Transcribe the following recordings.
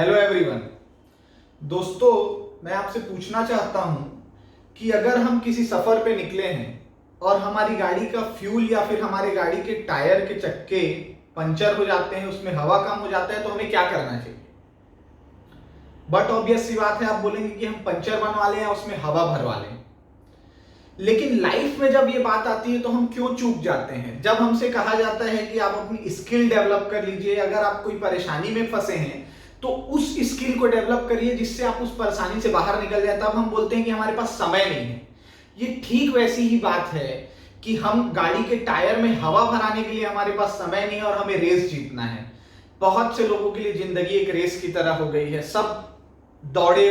Hello everyone. दोस्तों, मैं आपसे पूछना चाहता हूं कि अगर हम किसी सफर पे निकले हैं और हमारी गाड़ी का फ्यूल या फिर हमारे गाड़ी के टायर के चक्के पंचर हो जाते हैं, उसमें हवा कम हो जाता है, तो हमें क्या करना चाहिए। बट ऑब्वियस सी बात है, आप बोलेंगे कि हम पंचर बनवा लें या उसमें हवा भरवा लें। लेकिन लाइफ में जब ये बात आती है तो हम क्यों चूक जाते हैं। जब हमसे कहा जाता है कि आप अपनी स्किल डेवलप कर लीजिए, अगर आप कोई परेशानी में फंसे हैं तो उस स्किल को डेवलप करिए जिससे आप उस परेशानी से बाहर निकल जाए, तब हम बोलते हैं कि हमारे पास समय नहीं है। ये ठीक वैसी ही बात है कि हम गाड़ी के टायर में हवा भराने के लिए हमारे पास समय नहीं है और हमें रेस जीतना है। बहुत से लोगों के लिए जिंदगी एक रेस की तरह हो गई है। सब दौड़े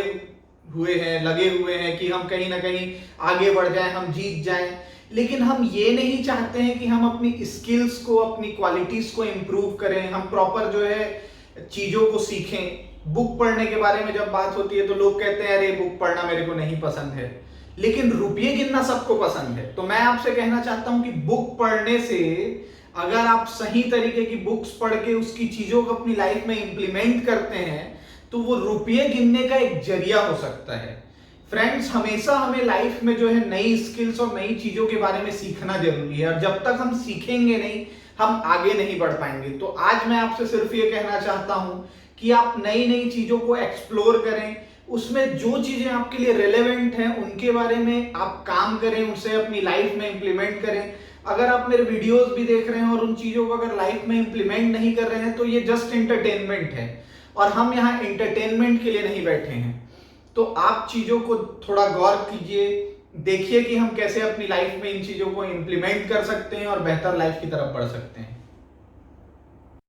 हुए हैं, लगे हुए हैं कि हम कहीं ना कहीं आगे बढ़ जाएं, हम जीत जाएं। लेकिन हम ये नहीं चाहते हैं कि हम अपनी स्किल्स को, अपनी क्वालिटीज को इम्प्रूव करें, हम प्रॉपर जो है चीजों को सीखें। बुक पढ़ने के बारे में जब बात होती है तो लोग कहते हैं अरे बुक पढ़ना मेरे को नहीं पसंद है, लेकिन रुपये गिनना सबको पसंद है। तो मैं आपसे कहना चाहता हूं कि बुक पढ़ने से, अगर आप सही तरीके की बुक्स पढ़ के उसकी चीजों को अपनी लाइफ में इंप्लीमेंट करते हैं तो वो रुपये गिनने का एक जरिया हो सकता है। फ्रेंड्स, हमेशा हमें लाइफ में जो है नई स्किल्स और नई चीजों के बारे में सीखना जरूरी है, और जब तक हम सीखेंगे नहीं हम आगे नहीं बढ़ पाएंगे। तो आज मैं आपसे सिर्फ ये कहना चाहता हूं कि आप नई नई चीजों को एक्सप्लोर करें, उसमें जो चीजें आपके लिए रेलेवेंट हैं उनके बारे में आप काम करें, उसे अपनी लाइफ में इंप्लीमेंट करें। अगर आप मेरे वीडियोस भी देख रहे हैं और उन चीजों को अगर लाइफ में इंप्लीमेंट नहीं कर रहे हैं तो ये जस्ट एंटरटेनमेंट है, और हम यहाँ एंटरटेनमेंट के लिए नहीं बैठे हैं। तो आप चीजों को थोड़ा गौर कीजिए, देखिए कि हम कैसे अपनी लाइफ में इन चीजों को इंप्लीमेंट कर सकते हैं और बेहतर लाइफ की तरफ बढ़ सकते हैं।